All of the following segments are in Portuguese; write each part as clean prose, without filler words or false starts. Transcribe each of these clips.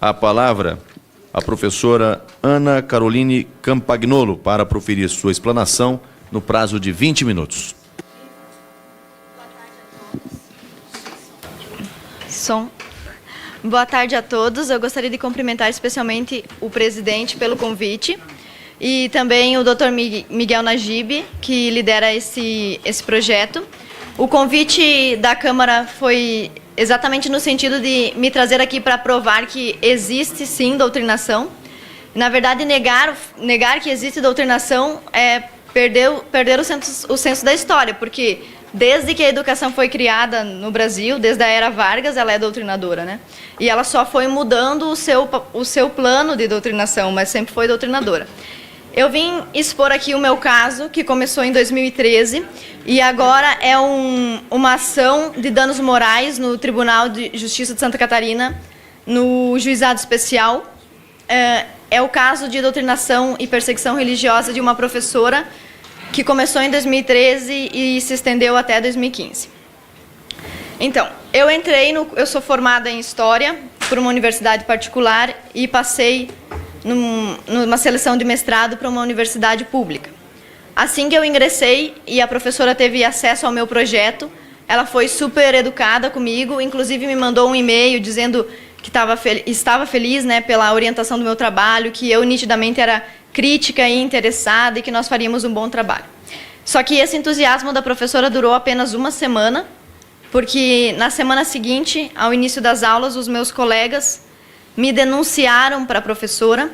a palavra à professora Ana Caroline Campagnolo para proferir sua explanação no prazo de 20 minutos. Boa tarde a todos. Eu gostaria de cumprimentar especialmente o presidente pelo convite e também o Dr. Miguel Najib, que lidera esse projeto. O convite da Câmara foi exatamente no sentido de me trazer aqui para provar que existe sim doutrinação. Na verdade, negar que existe doutrinação é perder o senso da história, porque desde que a educação foi criada no Brasil, desde a era Vargas, ela é doutrinadora, né? E ela só foi mudando o seu plano de doutrinação, mas sempre foi doutrinadora. Eu vim expor aqui o meu caso, que começou em 2013, e agora é uma ação de danos morais no Tribunal de Justiça de Santa Catarina, no Juizado Especial. É o caso de doutrinação e perseguição religiosa de uma professora que começou em 2013 e se estendeu até 2015. Então, eu sou formada em História por uma universidade particular e passei numa seleção de mestrado para uma universidade pública. Assim que eu ingressei e a professora teve acesso ao meu projeto, ela foi super educada comigo, inclusive me mandou um e-mail dizendo que estava feliz, né, pela orientação do meu trabalho, que eu nitidamente era crítica e interessada e que nós faríamos um bom trabalho. Só que esse entusiasmo da professora durou apenas uma semana, porque na semana seguinte, ao início das aulas, os meus colegas me denunciaram para a professora,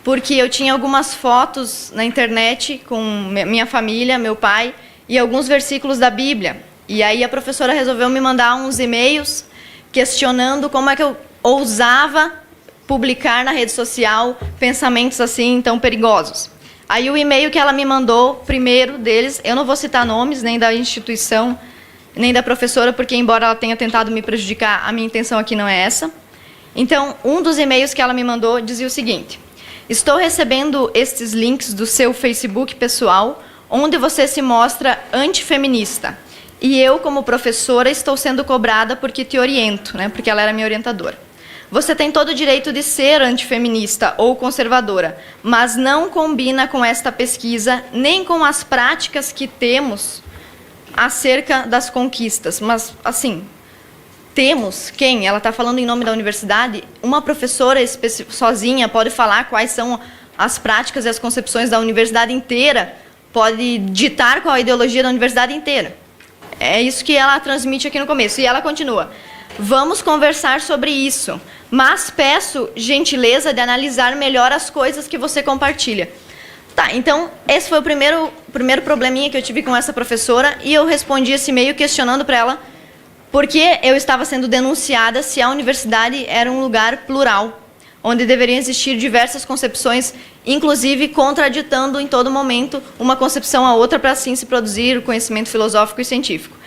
porque eu tinha algumas fotos na internet com minha família, meu pai, e alguns versículos da Bíblia. E aí a professora resolveu me mandar uns e-mails questionando como é que eu ousava publicar na rede social pensamentos assim tão perigosos. Aí o e-mail que ela me mandou, primeiro deles, eu não vou citar nomes, nem da instituição, nem da professora, porque embora ela tenha tentado me prejudicar, a minha intenção aqui não é essa. Então, um dos e-mails que ela me mandou dizia o seguinte: estou recebendo estes links do seu Facebook pessoal, onde você se mostra antifeminista. E eu, como professora, estou sendo cobrada porque te oriento, né? Porque ela era minha orientadora. Você tem todo o direito de ser antifeminista ou conservadora, mas não combina com esta pesquisa, nem com as práticas que temos acerca das conquistas. Mas, assim, temos quem? Ela está falando em nome da universidade? Uma professora sozinha pode falar quais são as práticas e as concepções da universidade inteira, pode ditar qual a ideologia da universidade inteira. É isso que ela transmite aqui no começo. E ela continua: vamos conversar sobre isso, mas peço gentileza de analisar melhor as coisas que você compartilha. Tá, então, esse foi o primeiro probleminha que eu tive com essa professora, e eu respondi esse e-mail questionando para ela por que eu estava sendo denunciada se a universidade era um lugar plural, onde deveriam existir diversas concepções, inclusive contraditando em todo momento uma concepção a outra para assim se produzir o conhecimento filosófico e científico.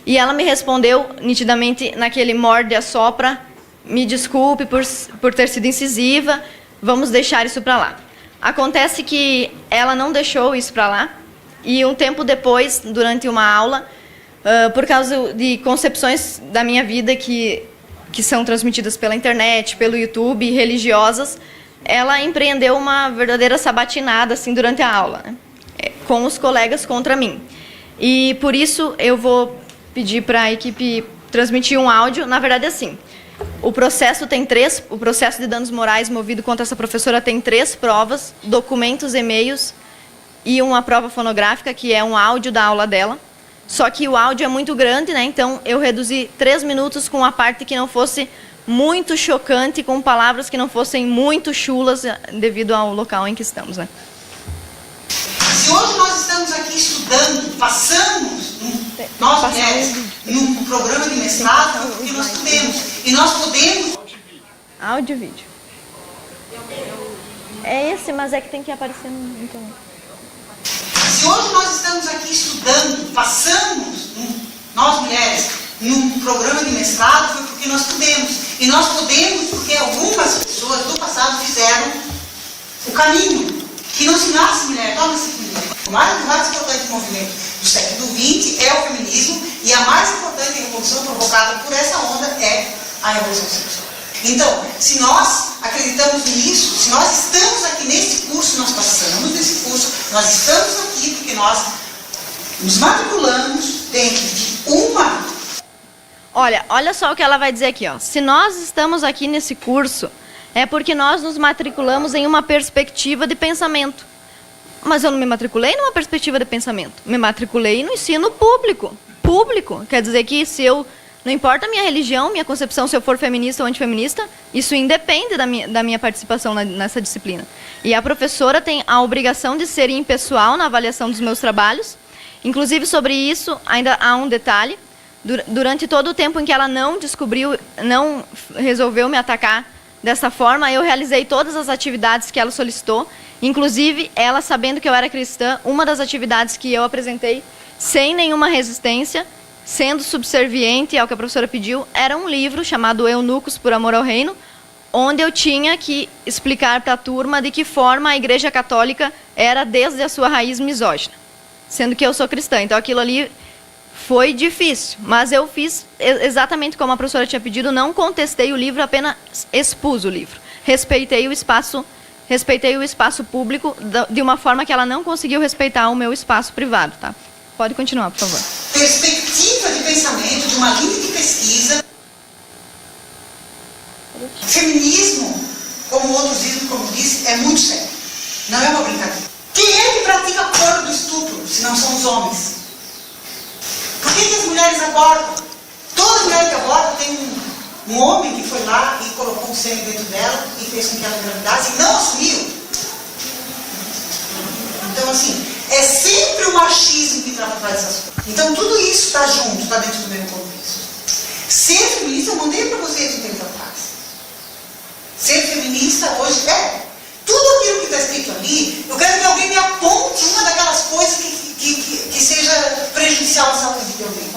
E ela me respondeu nitidamente naquele morde-a-sopra: me desculpe por ter sido incisiva, vamos deixar isso para lá. Acontece que ela não deixou isso para lá, e um tempo depois, durante uma aula, por causa de concepções da minha vida que são transmitidas pela internet, pelo YouTube, religiosas, ela empreendeu uma verdadeira sabatinada assim, durante a aula, né? Com os colegas contra mim. E por isso eu vou pedir para a equipe transmitir um áudio. Na verdade, assim, o processo de danos morais movido contra essa professora tem 3 provas: documentos, e-mails e uma prova fonográfica, que é um áudio da aula dela. Só que o áudio é muito grande, né? Então eu reduzi 3 minutos com a parte que não fosse muito chocante, com palavras que não fossem muito chulas, devido ao local em que estamos, né? Se hoje nós estamos aqui estudando, passamos, nós mulheres, num programa de mestrado, porque nós podemos. E nós podemos... Áudio e vídeo. É esse, mas é que tem que aparecer no internet. Se hoje nós estamos aqui estudando, passamos, nós mulheres, num programa de mestrado, foi porque nós podemos. E nós podemos porque algumas pessoas do passado fizeram o caminho. Que não se nasce mulher, torna-se mulher. O mais importante movimento do século XX é o feminismo, e a mais importante revolução provocada por essa onda é a revolução sexual. Então, se nós acreditamos nisso, se nós estamos aqui nesse curso, nós passamos nesse curso, nós estamos aqui porque nós nos matriculamos dentro de uma... Olha só o que ela vai dizer aqui, ó. Se nós estamos aqui nesse curso, é porque nós nos matriculamos em uma perspectiva de pensamento. Mas eu não me matriculei numa perspectiva de pensamento. Me matriculei no ensino público. Público. Quer dizer que se eu... Não importa a minha religião, minha concepção, se eu for feminista ou antifeminista, isso independe da minha participação nessa disciplina. E a professora tem a obrigação de ser impessoal na avaliação dos meus trabalhos. Inclusive, sobre isso, ainda há um detalhe. Durante todo o tempo em que ela não resolveu me atacar dessa forma, eu realizei todas as atividades que ela solicitou. Inclusive, ela, sabendo que eu era cristã, uma das atividades que eu apresentei sem nenhuma resistência, sendo subserviente ao que a professora pediu, era um livro chamado Eunucos por Amor ao Reino, onde eu tinha que explicar para a turma de que forma a Igreja Católica era desde a sua raiz misógina, sendo que eu sou cristã. Então aquilo ali foi difícil, mas eu fiz exatamente como a professora tinha pedido, não contestei o livro, apenas expus o livro. Respeitei o espaço público de uma forma que ela não conseguiu respeitar o meu espaço privado, tá? Pode continuar, por favor. Perspectiva de pensamento, de uma linha de pesquisa. Feminismo, como outros dizem, como disse, é muito sério. Não é uma brincadeira. Quem é que pratica a porra do estupro, se não são os homens? Por que as mulheres abortam? Toda mulher que aborta tem um homem que foi lá e colocou o sangue dentro dela e fez com que ela engravidasse e não assumiu. Então, assim, é sempre o machismo que está por trás dessas coisas. Então, tudo isso está junto, está dentro do mesmo contexto. Ser feminista, eu mandei para vocês um tempo atrás. Ser feminista hoje é tudo aquilo que está escrito ali. Eu quero que alguém me aponte uma daquelas coisas que seja prejudicial à saúde de alguém.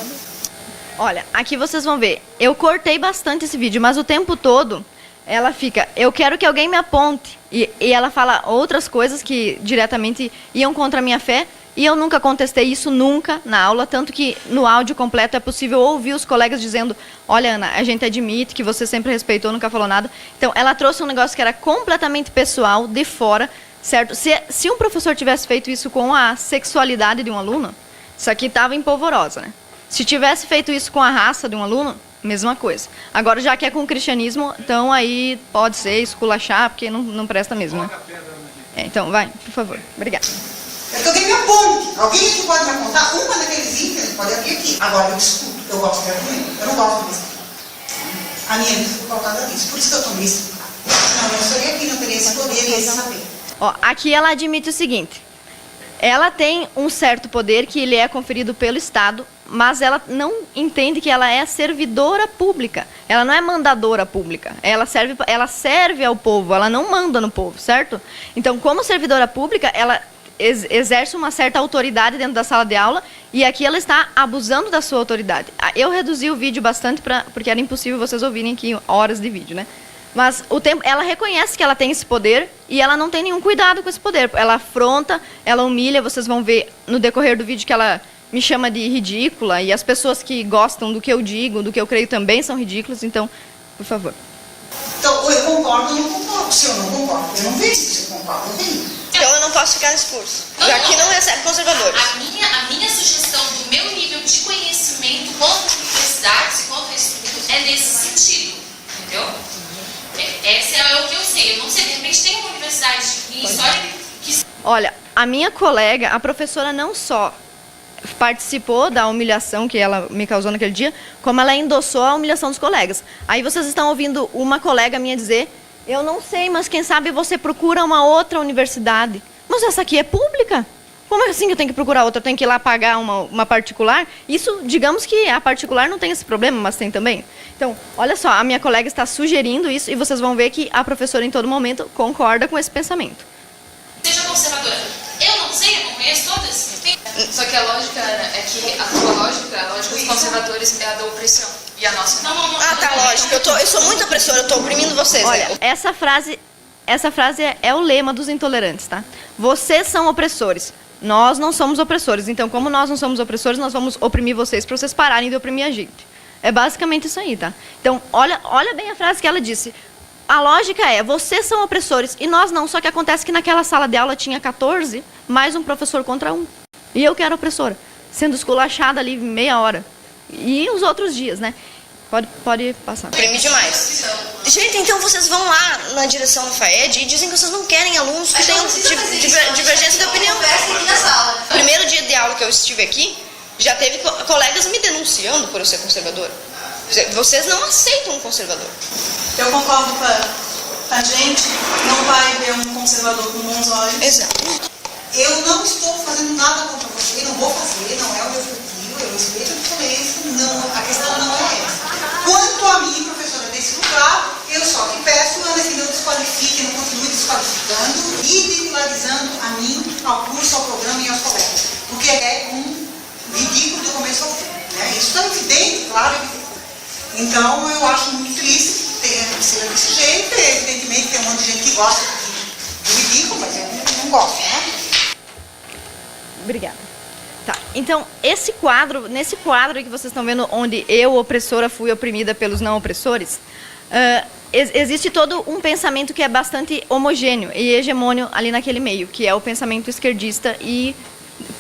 Olha, aqui vocês vão ver. Eu cortei bastante esse vídeo, mas o tempo todo ela fica, eu quero que alguém me aponte. E ela fala outras coisas que diretamente iam contra a minha fé. E eu nunca contestei isso, nunca, na aula. Tanto que no áudio completo é possível ouvir os colegas dizendo, olha, Ana, a gente admite que você sempre respeitou, nunca falou nada. Então, ela trouxe um negócio que era completamente pessoal, de fora, certo? Se um professor tivesse feito isso com a sexualidade de um aluno, isso aqui estava em polvorosa, né? Se tivesse feito isso com a raça de um aluno, mesma coisa. Agora, já que é com o cristianismo, então aí pode ser esculachar, porque não presta mesmo, né? Então, vai, por favor. Obrigada. É que alguém me aponte. Alguém aqui pode me apontar uma daqueles itens, pode abrir aqui. Agora, eu discuto. Eu gosto de argumento. Eu não gosto de discutir. A minha vida foi pautada nisso. Por isso que eu estou nisso. Não, eu estaria aqui, não teria esse poder e esse saber. Ó, aqui ela admite o seguinte. Ela tem um certo poder que ele é conferido pelo Estado, mas ela não entende que ela é servidora pública. Ela não é mandadora pública. Ela serve ao povo, ela não manda no povo, certo? Então, como servidora pública, ela exerce uma certa autoridade dentro da sala de aula e aqui ela está abusando da sua autoridade. Eu reduzi o vídeo bastante porque era impossível vocês ouvirem aqui horas de vídeo, né? Mas ela reconhece que ela tem esse poder e ela não tem nenhum cuidado com esse poder. Ela afronta, ela humilha, vocês vão ver no decorrer do vídeo que ela me chama de ridícula e as pessoas que gostam do que eu digo, do que eu creio também são ridículas, então, por favor. Então, eu concordo ou não concordo. Se eu não concordo, eu não vejo. Se eu concordo, eu venho. Então eu não posso ficar nesse curso. Aqui não recebe conservadores. A minha sugestão do meu nível de conhecimento contra universidades e contra estudos é nesse sentido, entendeu? Esse é o que eu sei. Eu não sei, de repente tem uma universidade em história que... Olha, a minha colega, a professora não só participou da humilhação que ela me causou naquele dia, como ela endossou a humilhação dos colegas. Aí vocês estão ouvindo uma colega minha dizer, eu não sei, mas quem sabe você procura uma outra universidade. Mas essa aqui é pública. Como é assim que eu tenho que procurar outra? Eu tenho que ir lá pagar uma particular? Isso, digamos que a particular não tem esse problema, mas tem também. Então, olha só, a minha colega está sugerindo isso e vocês vão ver que a professora em todo momento concorda com esse pensamento. Seja conservadora. Eu não sei, eu não conheço todas. Só que a lógica, Ana, é que a tua lógica, a lógica dos conservadores é a da opressão. E a nossa não. Ah, tá, lógico. Eu sou muito opressora, eu estou oprimindo vocês. Olha, essa frase é o lema dos intolerantes, tá? Vocês são opressores. Nós não somos opressores. Então, como nós não somos opressores, nós vamos oprimir vocês para vocês pararem de oprimir a gente. É basicamente isso aí, tá? Então, olha bem a frase que ela disse. A lógica é, vocês são opressores e nós não. Só que acontece que naquela sala de aula tinha 14, mais um professor contra 1. E eu que era opressora, sendo esculachada ali meia hora. E os outros dias, né? Pode passar. Prêmio demais. Gente, então vocês vão lá na direção do FAED e dizem que vocês não querem alunos que tenham divergência de opinião. Primeiro dia de aula que eu estive aqui, já teve colegas me denunciando por eu ser conservadora. Vocês não aceitam um conservador. Eu concordo com a gente, não vai ver um conservador com bons olhos. Exato. Eu não estou fazendo nada contra você, não vou fazer, não é o meu objetivo, eu respeito a diferença, não, a questão não é essa. Quanto a mim, professora desse lugar, eu só que peço, Ana, que não desqualifique, não continue desqualificando, ridicularizando a mim, ao curso, ao programa e aos colegas. Porque é um ridículo do começo ao fim. Né? Isso está evidente, claro. Então, eu acho muito triste que tenha sido desse jeito. Evidentemente, tem um monte de gente que gosta do ridículo, mas eu não gosto, né? Obrigada. Tá, então, nesse quadro que vocês estão vendo, onde eu, opressora, fui oprimida pelos não opressores, existe todo um pensamento que é bastante homogêneo e hegemônio ali naquele meio, que é o pensamento esquerdista e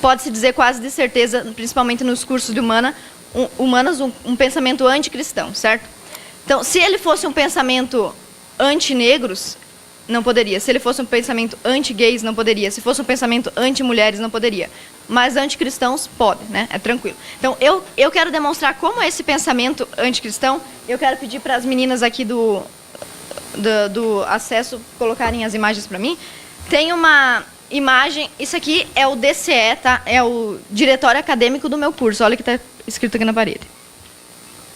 pode-se dizer quase de certeza, principalmente nos cursos de humanas, um pensamento anticristão, certo? Então, se ele fosse um pensamento anti-negros, não poderia. Se ele fosse um pensamento anti-gays, não poderia. Se fosse um pensamento anti-mulheres, não poderia. Mas anticristãos pode, né? É tranquilo. Então, eu quero demonstrar como é esse pensamento anticristão. Eu quero pedir para as meninas aqui do acesso colocarem as imagens para mim. Tem uma imagem, isso aqui é o DCE, tá? É o diretório acadêmico do meu curso. Olha o que está escrito aqui na parede.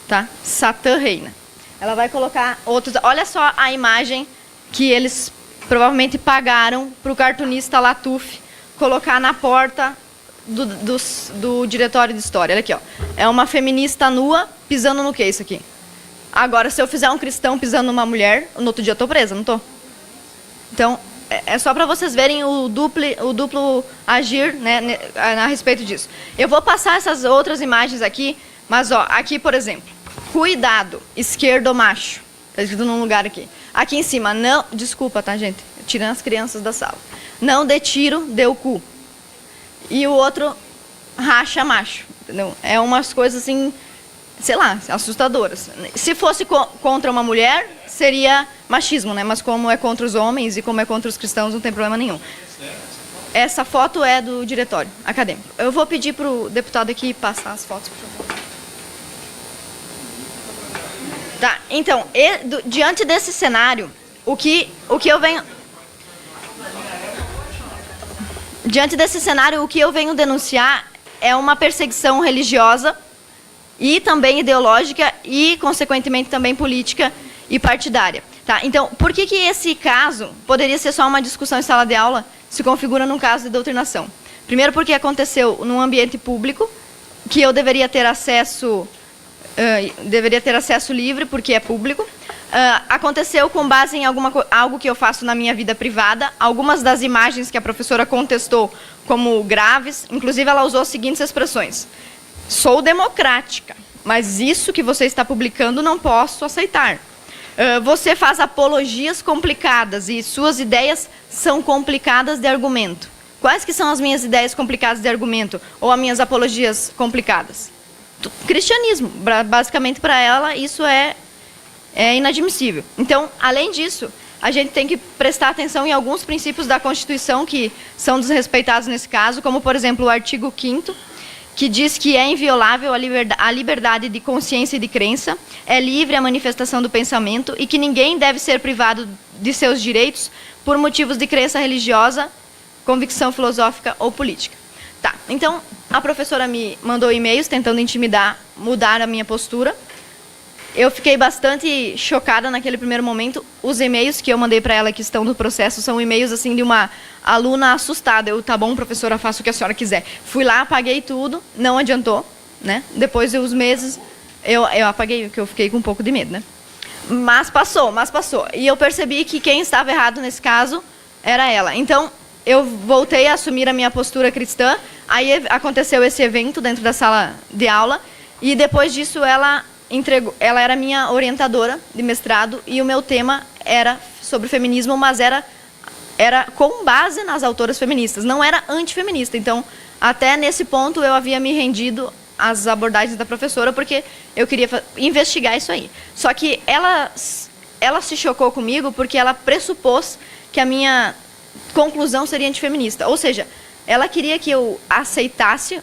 Tá? Satã reina. Ela vai colocar outros... Olha só a imagem que eles provavelmente pagaram para o cartunista Latuf colocar na porta do diretório de história. Olha aqui, ó. É uma feminista nua pisando no que isso aqui? Agora, se eu fizer um cristão pisando numa mulher, no outro dia eu estou presa, não estou? Então, é só para vocês verem o duplo agir, né, a respeito disso. Eu vou passar essas outras imagens aqui, mas ó, aqui, por exemplo, cuidado, esquerdo macho. Está escrito num lugar aqui. Aqui em cima, não... Desculpa, tá, gente? Tirando as crianças da sala. Não dê tiro, dê o cu. E o outro, racha macho. Entendeu? É umas coisas assim, sei lá, assustadoras. Se fosse contra uma mulher, seria machismo, né? Mas como é contra os homens e como é contra os cristãos, não tem problema nenhum. Essa foto é do diretório acadêmico. Eu vou pedir para o deputado aqui passar as fotos, por favor. Tá, então, diante desse cenário, o que eu venho... Diante desse cenário, o que eu venho denunciar é uma perseguição religiosa e também ideológica e, consequentemente, também política e partidária. Tá, então, por que esse caso poderia ser só uma discussão em sala de aula se configura num caso de doutrinação? Primeiro porque aconteceu num ambiente público, que eu deveria ter acesso livre, porque é público. Aconteceu com base em algo que eu faço na minha vida privada. Algumas das imagens que a professora contestou como graves, inclusive ela usou as seguintes expressões: sou democrática, mas isso que você está publicando não posso aceitar. Você faz apologias complicadas e suas ideias são complicadas de argumento. Quais que são as minhas ideias complicadas de argumento ou as minhas apologias complicadas? Cristianismo. Basicamente, para ela, isso é inadmissível. Então, além disso, a gente tem que prestar atenção em alguns princípios da Constituição que são desrespeitados nesse caso, como, por exemplo, o artigo 5º, que diz que é inviolável a liberdade de consciência e de crença, é livre a manifestação do pensamento e que ninguém deve ser privado de seus direitos por motivos de crença religiosa, convicção filosófica ou política. Tá, então, a professora me mandou e-mails tentando intimidar, mudar a minha postura. Eu fiquei bastante chocada naquele primeiro momento. Os e-mails que eu mandei para ela que estão no processo são e-mails assim de uma aluna assustada. Tá bom, professora, faço o que a senhora quiser. Fui lá, apaguei tudo, não adiantou, né? Depois de uns meses, eu apaguei, porque eu fiquei com um pouco de medo, né? Mas passou. E eu percebi que quem estava errado nesse caso era ela. Então, eu voltei a assumir a minha postura cristã, aí aconteceu esse evento dentro da sala de aula, e depois disso ela ela era minha orientadora de mestrado e o meu tema era sobre feminismo, mas era com base nas autoras feministas, não era antifeminista. Então, até nesse ponto, eu havia me rendido às abordagens da professora, porque eu queria investigar isso aí. Só que ela se chocou comigo porque ela pressupôs que a minha conclusão seria antifeminista. Ou seja, ela queria que eu aceitasse,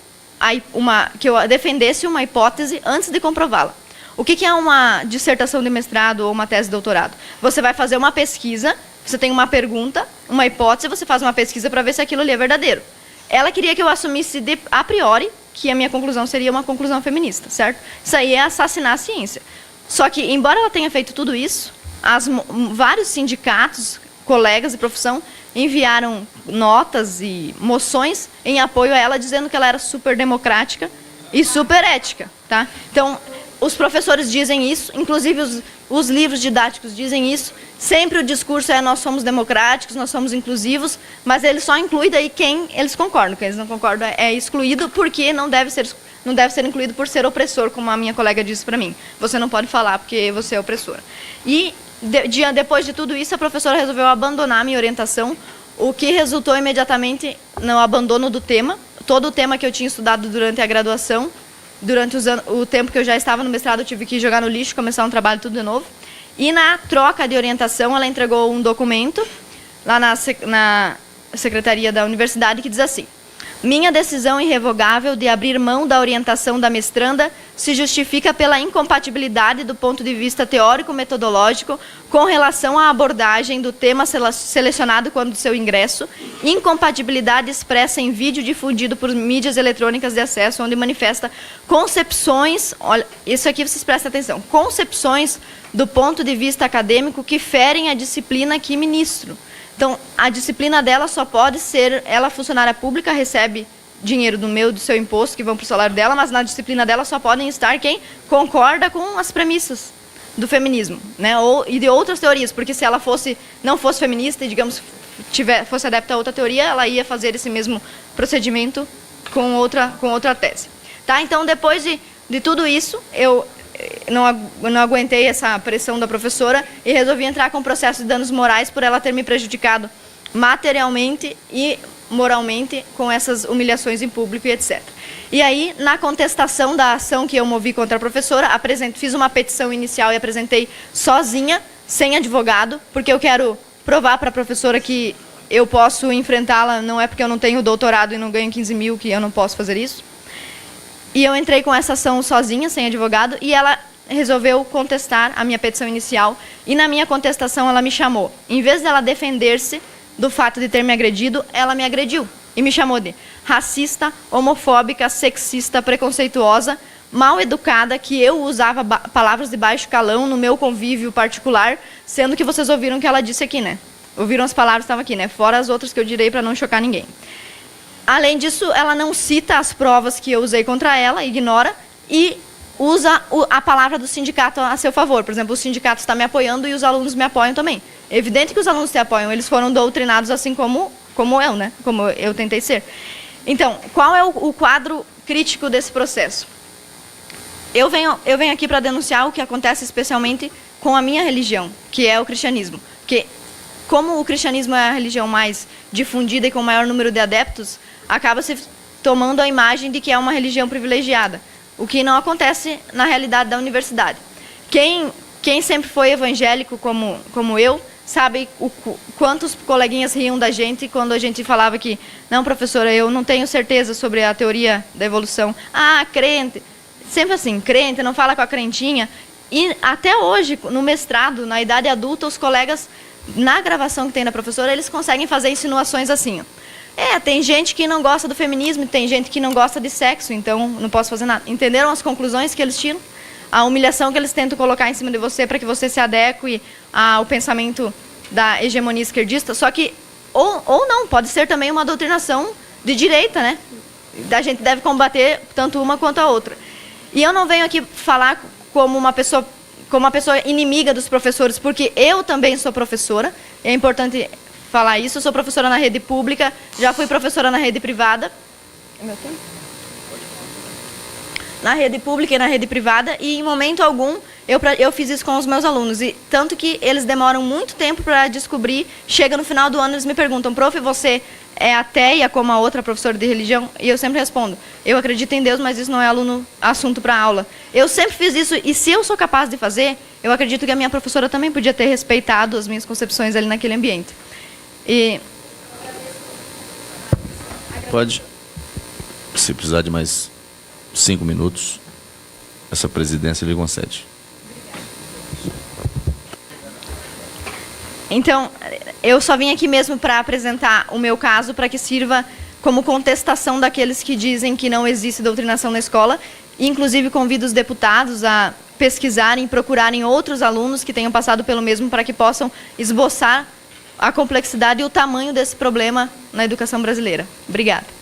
que eu defendesse uma hipótese antes de comprová-la. O que é uma dissertação de mestrado ou uma tese de doutorado? Você vai fazer uma pesquisa, você tem uma pergunta, uma hipótese, você faz uma pesquisa para ver se aquilo ali é verdadeiro. Ela queria que eu assumisse a priori que a minha conclusão seria uma conclusão feminista, certo? Isso aí é assassinar a ciência. Só que, embora ela tenha feito tudo isso, vários sindicatos, colegas de profissão, enviaram notas e moções em apoio a ela, dizendo que ela era super democrática e super ética, tá? Então, os professores dizem isso, inclusive os livros didáticos dizem isso. Sempre o discurso é nós somos democráticos, nós somos inclusivos, mas ele só inclui daí quem eles concordam. Quem eles não concordam é excluído, porque não deve ser incluído por ser opressor, como a minha colega disse para mim. Você não pode falar porque você é opressora. E depois de tudo isso, a professora resolveu abandonar a minha orientação, o que resultou imediatamente no abandono do tema. Todo o tema que eu tinha estudado durante a graduação, durante o tempo que eu já estava no mestrado, eu tive que jogar no lixo, começar um trabalho tudo de novo. E na troca de orientação, ela entregou um documento lá na secretaria da universidade que diz assim: minha decisão irrevogável de abrir mão da orientação da mestranda se justifica pela incompatibilidade do ponto de vista teórico-metodológico com relação à abordagem do tema selecionado quando do seu ingresso, incompatibilidade expressa em vídeo difundido por mídias eletrônicas de acesso, onde manifesta concepções, olha, isso aqui vocês prestem atenção, concepções do ponto de vista acadêmico que ferem a disciplina que ministro. Então, a disciplina dela só pode ser, ela funcionária pública, recebe dinheiro do seu imposto, que vão para o salário dela, mas na disciplina dela só podem estar quem concorda com as premissas do feminismo, né? E de outras teorias, porque se ela não fosse feminista e, digamos, fosse adepta a outra teoria, ela ia fazer esse mesmo procedimento com outra tese. Tá? Então, depois de tudo isso, eu não aguentei essa pressão da professora e resolvi entrar com um processo de danos morais por ela ter me prejudicado materialmente e moralmente com essas humilhações em público e etc. E aí, na contestação da ação que eu movi contra a professora, fiz uma petição inicial e apresentei sozinha, sem advogado, porque eu quero provar para a professora que eu posso enfrentá-la, não é porque eu não tenho doutorado e não ganho 15 mil que eu não posso fazer isso. E eu entrei com essa ação sozinha, sem advogado, e ela resolveu contestar a minha petição inicial. E na minha contestação ela me chamou. Em vez dela defender-se do fato de ter me agredido, ela me agrediu. E me chamou de racista, homofóbica, sexista, preconceituosa, mal educada, que eu usava palavras de baixo calão no meu convívio particular, sendo que vocês ouviram o que ela disse aqui, né? Ouviram as palavras que estavam aqui, né? Fora as outras que eu direi para não chocar ninguém. Além disso, ela não cita as provas que eu usei contra ela, ignora, e usa a palavra do sindicato a seu favor. Por exemplo, o sindicato está me apoiando e os alunos me apoiam também. É evidente que os alunos te apoiam, eles foram doutrinados assim como eu, né? Como eu tentei ser. Então, qual é o quadro crítico desse processo? Eu venho aqui para denunciar o que acontece especialmente com a minha religião, que é o cristianismo. Porque, como o cristianismo é a religião mais difundida e com o maior número de adeptos, acaba se tomando a imagem de que é uma religião privilegiada, o que não acontece na realidade da universidade. Quem sempre foi evangélico como eu, sabe quantos coleguinhas riam da gente quando a gente falava que, não, professora, eu não tenho certeza sobre a teoria da evolução. Ah, crente. Sempre assim, crente, não fala com a crentinha. E até hoje, no mestrado, na idade adulta, os colegas, na gravação que tem da professora, eles conseguem fazer insinuações assim, ó. Tem gente que não gosta do feminismo, tem gente que não gosta de sexo, então não posso fazer nada. Entenderam as conclusões que eles tiram? A humilhação que eles tentam colocar em cima de você para que você se adeque ao pensamento da hegemonia esquerdista. Só que, ou não, pode ser também uma doutrinação de direita, né? A gente deve combater tanto uma quanto a outra. E eu não venho aqui falar como uma pessoa inimiga dos professores, porque eu também sou professora, é importante falar isso. Eu sou professora na rede pública, já fui professora na rede privada. É meu tempo? na rede pública e na rede privada, e em momento algum eu fiz isso com os meus alunos, e tanto que eles demoram muito tempo para descobrir. Chega no final do ano, eles me perguntam: prof, você é ateia como a outra professora de religião? E eu sempre respondo: eu acredito em Deus, mas isso não é assunto para aula. Eu sempre fiz isso, e se eu sou capaz de fazer, eu acredito que a minha professora também podia ter respeitado as minhas concepções ali naquele ambiente. E... Pode, se precisar de mais 5 minutos, essa presidência lhe concede. Então, eu só vim aqui mesmo para apresentar o meu caso, para que sirva como contestação daqueles que dizem que não existe doutrinação na escola. E, inclusive, convido os deputados a pesquisarem, procurarem outros alunos que tenham passado pelo mesmo, para que possam esboçar a complexidade e o tamanho desse problema na educação brasileira. Obrigada.